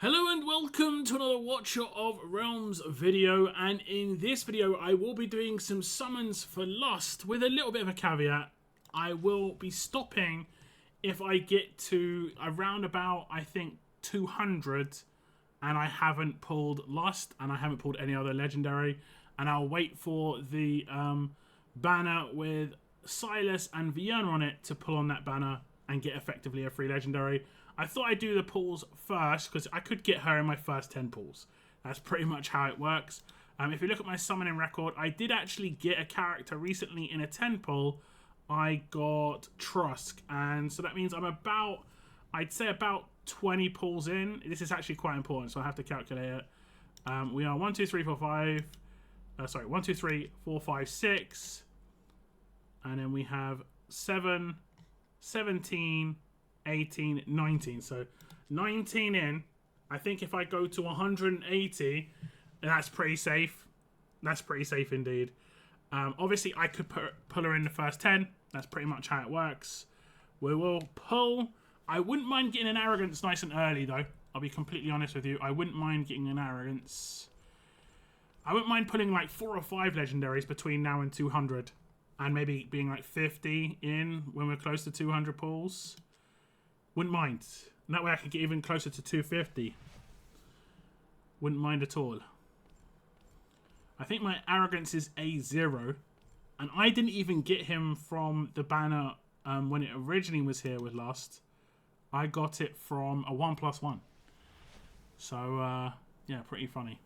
Hello and welcome to another Watcher of Realms video, and in this video I will be doing some summons for Lust with a little bit of a caveat. I will be stopping if I get to around about, I think, 200 and I haven't pulled Lust and I haven't pulled any other Legendary, and I'll wait for the banner with Silas and Vienna on it to pull on that banner and get effectively a free Legendary. I thought I'd do the pulls first because I could get her in my first 10 pulls. That's pretty much how it works. If you look at my summoning record, I did actually get a character recently in a 10 pull. I got Trusk, and so that means I'm about, I'd say about 20 pulls in. This is actually quite important, so I have to calculate it. We are 1, 2, 3, 4, 5. 1, 2, 3, 4, 5, 6. And then we have 7, 17, 18, 19. So 19 in. I think if I go to 180, that's pretty safe. That's pretty safe indeed. Obviously, I could pull her in the first 10. That's pretty much how it works. We will pull. I wouldn't mind getting an Arrogance nice and early, though. I'll be completely honest with you. I wouldn't mind getting an Arrogance. I wouldn't mind pulling like 4 or 5 Legendaries between now and 200. And maybe being like 50 in when we're close to 200 pulls. Wouldn't mind. And that way I could get even closer to 250. Wouldn't mind at all. I think my Arrogance is A0. And I didn't even get him from the banner when it originally was here with Lust. I got it from a 1+1. So, yeah, pretty funny.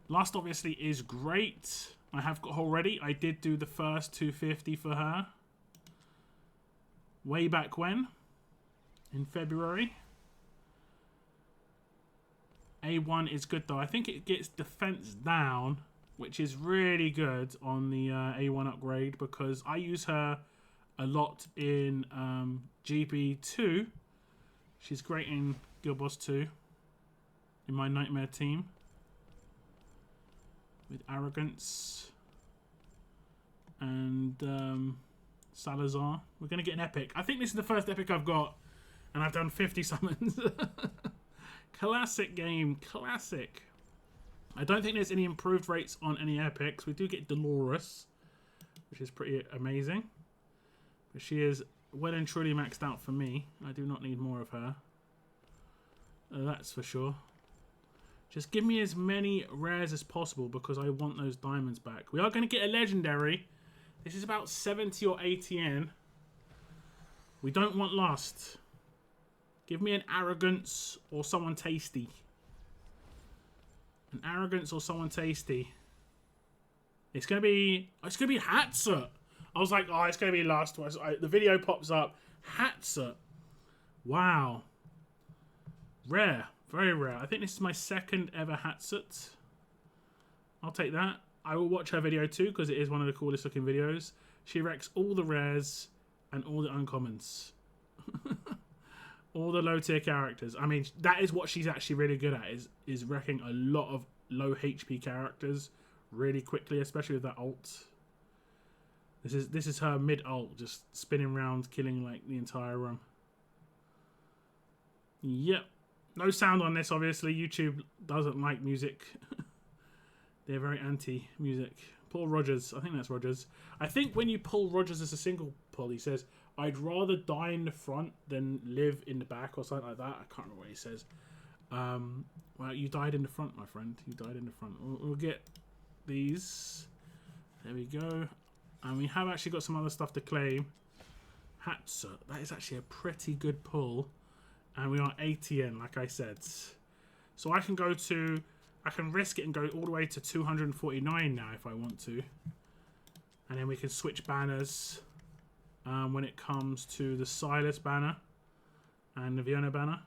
Lust obviously is great. I have got her already. I did do the first 250 for her. Way back when. In February. A1 is good though. I think it gets defense down, which is really good on the A1 upgrade because I use her a lot in GB2. She's great in Guild Boss 2 in my Nightmare team with Arrogance and Salazar. We're going to get an epic. I think this is the first epic I've got. And I've done 50 summons. Classic game. Classic. I don't think there's any improved rates on any epics. We do get Dolores, which is pretty amazing. But she is well and truly maxed out for me. I do not need more of her. That's for sure. Just give me as many rares as possible because I want those diamonds back. We are going to get a Legendary. This is about 70 or 80 in. We don't want Lust. Give me an Arrogance or someone tasty. An Arrogance or someone tasty. It's gonna be Hatsa. I was like, oh, it's gonna be Lust. The video pops up. Hatsa. Wow. Rare. Very rare. I think this is my second ever Hatsut. I'll take that. I will watch her video too because it is one of the coolest looking videos. She wrecks all the rares and all the uncommons. All the low tier characters. I mean, that is what she's actually really good at, is wrecking a lot of low HP characters really quickly, especially with that ult. This is her mid ult, just spinning around, killing like the entire room. Yep. No sound on this, obviously. YouTube doesn't like music. They're very anti-music. Paul Rogers. I think that's Rogers. I think when you pull Rogers as a single pull, he says, I'd rather die in the front than live in the back or something like that. I can't remember what he says. Well, you died in the front, my friend. You died in the front. We'll get these. There we go. And we have actually got some other stuff to claim. Hatsa. That is actually a pretty good pull. And we are 80 in, like I said. So I can go to... I can risk it and go all the way to 249 now if I want to. And then we can switch banners when it comes to the Silas banner and the Vienna banner.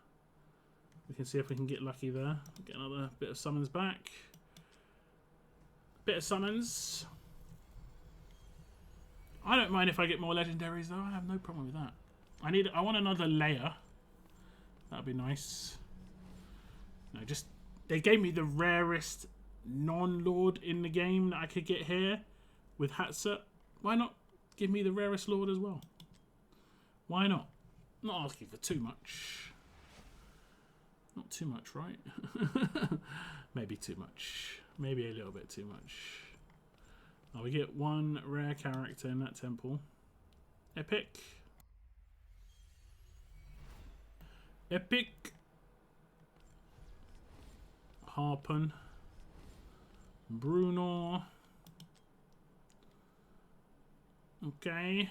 We can see if we can get lucky there. Get another bit of summons back. Bit of summons. I don't mind if I get more Legendaries though. I have no problem with that. I want another layer. That'd be nice. No, just... They gave me the rarest non-Lord in the game that I could get here with Hatsa. Why not give me the rarest Lord as well? Why not? Not asking for too much. Not too much, right? Maybe too much. Maybe a little bit too much. Oh, we get one rare character in that temple. Epic. Epic. Harpen. Bruno. Okay.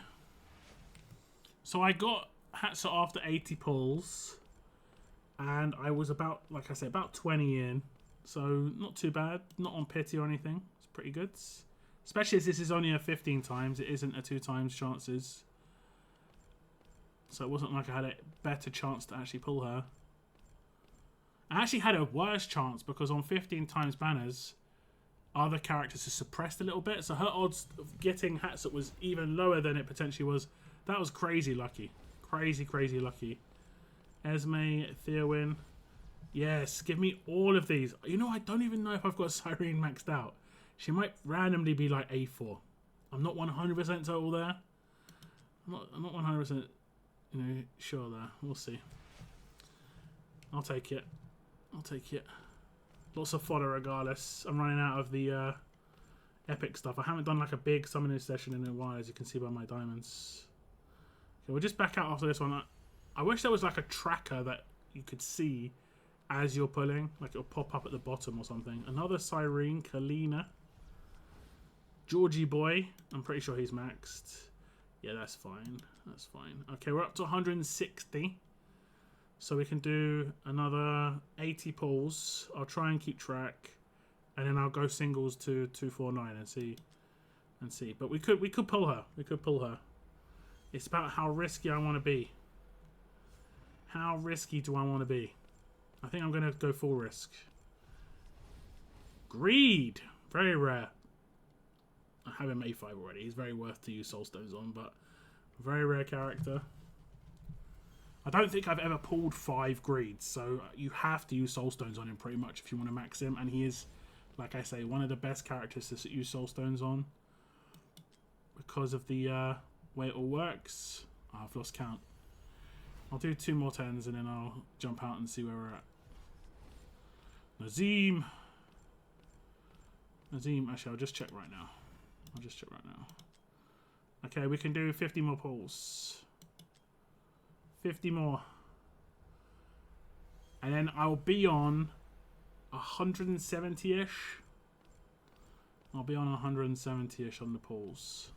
So I got Hatsa after 80 pulls. And I was about, like I said, about 20 in. So not too bad. Not on pity or anything. It's pretty good. Especially as this is only a 15 times. It isn't a 2 times chances. So it wasn't like I had a better chance to actually pull her. I actually had a worse chance because on 15 times banners, other characters are suppressed a little bit. So her odds of getting Hatsup was even lower than it potentially was. That was crazy lucky. Crazy, crazy lucky. Esme, Theowin. Yes, give me all of these. You know, I don't even know if I've got Cyrene maxed out. She might randomly be like A4. I'm not 100% total there. I'm not 100%, you know, sure there. We'll see. I'll take it. I'll take it. Lots of fodder regardless. I'm running out of the epic stuff. I haven't done like a big summoning session in a while, as you can see by my diamonds. Okay, we'll just back out after this one. I wish there was like a tracker that you could see as you're pulling. Like it'll pop up at the bottom or something. Another Cyrene, Kalina. Georgie boy. I'm pretty sure he's maxed. Yeah, that's fine. That's fine. Okay, we're up to 160. So we can do another 80 pulls. I'll try and keep track. And then I'll go singles to 249 and see. But we could pull her. We could pull her. It's about how risky I want to be. How risky do I want to be? I think I'm going to go full risk. Greed. Very rare. I have him A5 already. He's very worth to use Soulstones on, but very rare character. I don't think I've ever pulled 5 greeds, so you have to use Soulstones on him pretty much if you want to max him, and he is, like I say, one of the best characters to use Soulstones on because of the way it all works. Oh, I've lost count. I'll do 2 more 10s and then I'll jump out and see where we're at. Nazim, actually I'll just check right now. Okay, we can do 50 more pulls. 50 more. And then I'll be on 170-ish. I'll be on 170-ish on the pulls.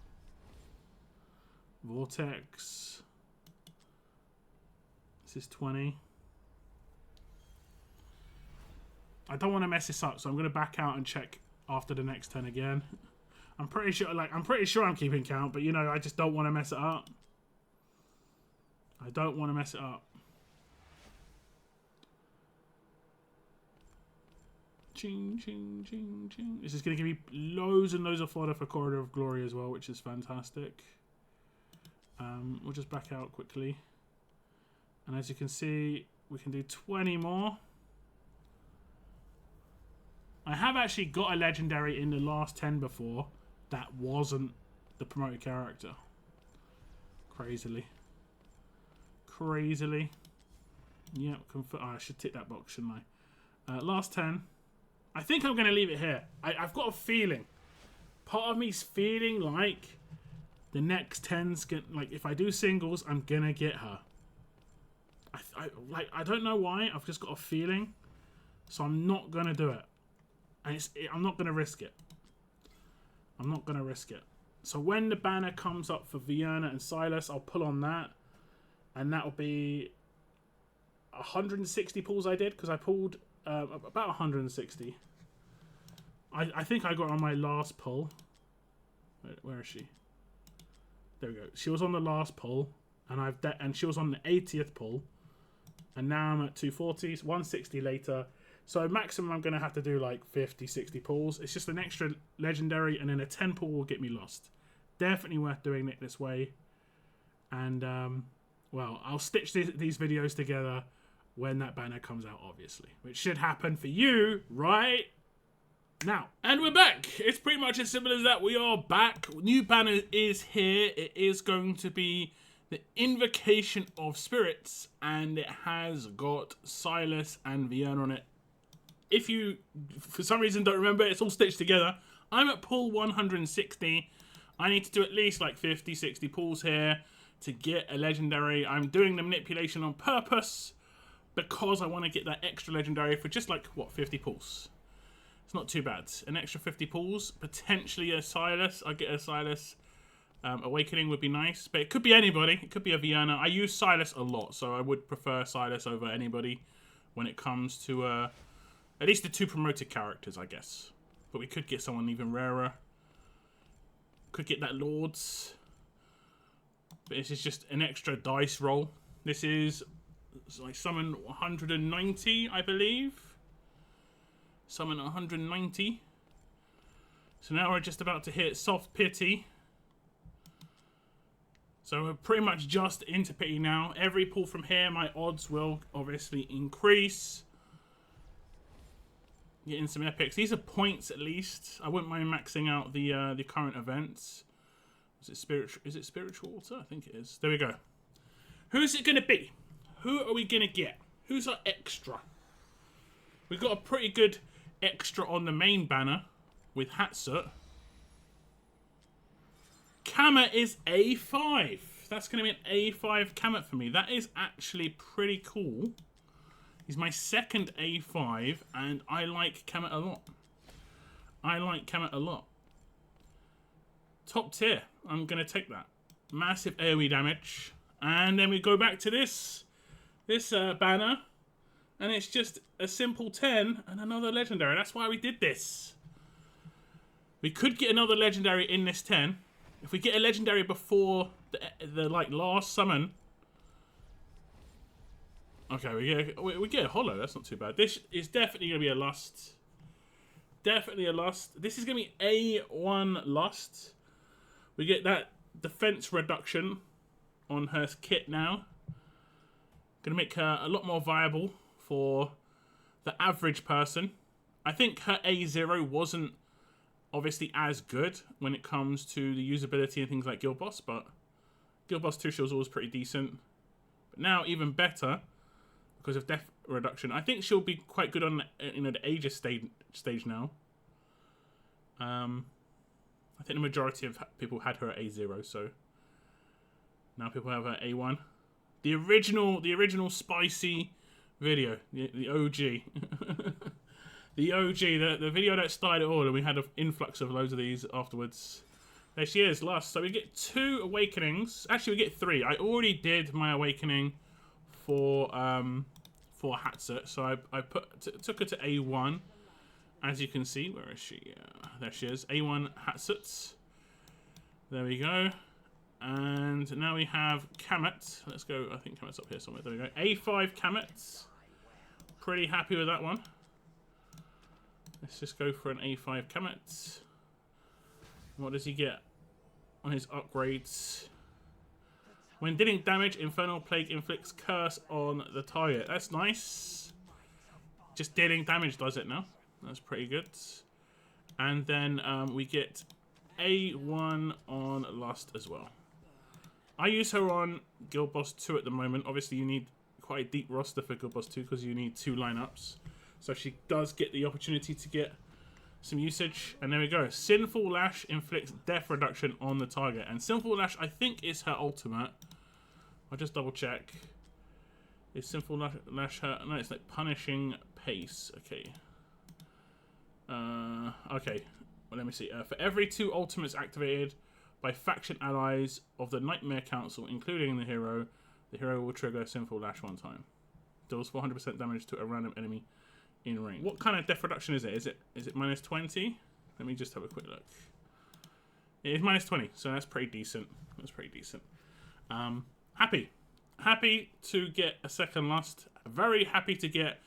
Vortex. This is 20. I don't want to mess this up, so I'm going to back out and check after the next 10 again. I'm pretty sure I'm keeping count, but you know, I just don't want to mess it up. I don't want to mess it up. Ching, ching, ching, ching. This is going to give me loads and loads of fodder for Corridor of Glory as well, which is fantastic. We'll just back out quickly. And as you can see, we can do 20 more. I have actually got a legendary in the last 10 before that wasn't the promoted character. Crazily. Yep, oh, I should tick that box, shouldn't I? Last 10. I think I'm going to leave it here. I've got a feeling. Part of me's feeling like the next 10's like if I do singles, I'm going to get her. I don't know why. I've just got a feeling. So I'm not going to do it. And I'm not going to risk it. So when the banner comes up for Vienna and Silas, I'll pull on that. And that'll be 160 pulls I did. Because I pulled about 160. I think I got on my last pull. Where is she? There we go. She was on the last pull. And she was on the 80th pull. And now I'm at 240s. 160 later. So maximum I'm going to have to do like 50, 60 pulls. It's just an extra legendary and then a 10 pull will get me lost. Definitely worth doing it this way. And, well, I'll stitch these videos together when that banner comes out, obviously. Which should happen for you right now. And we're back. It's pretty much as simple as that. We are back. New banner is here. It is going to be the Invocation of Spirits, and it has got Silas and Vienna on it. If you, for some reason, don't remember, it's all stitched together. I'm at pull 160. I need to do at least like 50, 60 pulls here to get a legendary. I'm doing the manipulation on purpose because I want to get that extra legendary for just like, what, 50 pulls. It's not too bad. An extra 50 pulls, potentially a Silas. I get a Silas. Awakening would be nice, but it could be anybody. It could be a Vienna. I use Silas a lot, so I would prefer Silas over anybody when it comes to at least the 2 promoted characters, I guess. But we could get someone even rarer. Could get that Lords. But this is just an extra dice roll. This is like summon 190, I believe. Summon 190. So now we're just about to hit Soft Pity. So we're pretty much just into Pity now. Every pull from here, my odds will obviously increase. Getting some epics. These are points at least. I wouldn't mind maxing out the current events. Is it spiritual water? I think it is. There we go. Who's it gonna be? Who are we gonna get? Who's our extra? We've got a pretty good extra on the main banner with Hatsut. Kamet is A5. That's going to be an A5 Kamet for me. That is actually pretty cool. He's my second A5, and I like Kamet a lot. I like Kamet a lot. Top tier. I'm going to take that. Massive AoE damage. And then we go back to this banner, and it's just a simple 10 and another legendary. That's why we did this. We could get another legendary in this 10. If we get a legendary before the like last summon, okay, we get a holo. That's not too bad. This is definitely gonna be a lust. Definitely a lust. This is gonna be A1 lust. We get that defense reduction on her kit now. Gonna make her a lot more viable for the average person. I think her A0 wasn't obviously as good when it comes to the usability and things like Guild Boss, but Guild Boss 2 was always pretty decent. But now even better because of death reduction. I think she'll be quite good on the Aegis stage now. I think the majority of people had her at A0, so now people have her at A1. The original spicy video, the OG. The OG, the video that started it all, and we had an influx of loads of these afterwards. There she is, last. So we get 2 awakenings. Actually, we get 3. I already did my awakening for Hatsut, so I took her to A1. As you can see, where is she? There she is, A1 Hatsut. There we go. And now we have Kamet. Let's go. I think Kamet's up here somewhere. There we go. A5 Kamet. Pretty happy with that one. Let's just go for an A5 Kamet. What does he get on his upgrades? When dealing damage, Infernal Plague inflicts curse on the target. That's nice. Just dealing damage does it now. That's pretty good. And then we get A1 on Lust as well. I use her on Guild Boss 2 at the moment. Obviously, you need quite a deep roster for Guild Boss 2 because you need 2 lineups. So she does get the opportunity to get some usage. And there we go. Sinful Lash inflicts death reduction on the target. And Sinful Lash, I think, is her ultimate. I'll just double check. Is Sinful Lash her... No, it's like Punishing Pace. Okay. Okay. Well, let me see. For every 2 ultimates activated by faction allies of the Nightmare Council, including the hero will trigger Sinful Lash 1 time. Deals 400% damage to a random enemy in range. What kind of death reduction is it? Is it minus 20? Let me just have a quick look. It is minus 20, so that's pretty decent. That's pretty decent. Happy to get a second Lust. Very happy to get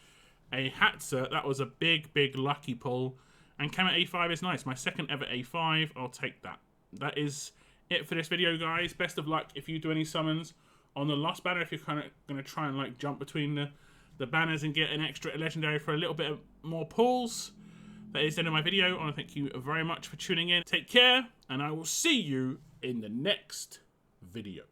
a Hatsut. That was a big lucky pull. And Kamet A5 is nice. My second ever A5. I'll take that. That is it for this video, guys. Best of luck if you do any summons on the Lust banner. If you're kind of going to try and like jump between the banners and get an extra legendary for a little bit of more pulls. That is the end of my video. I want to thank you very much for tuning in. Take care, and I will see you in the next video.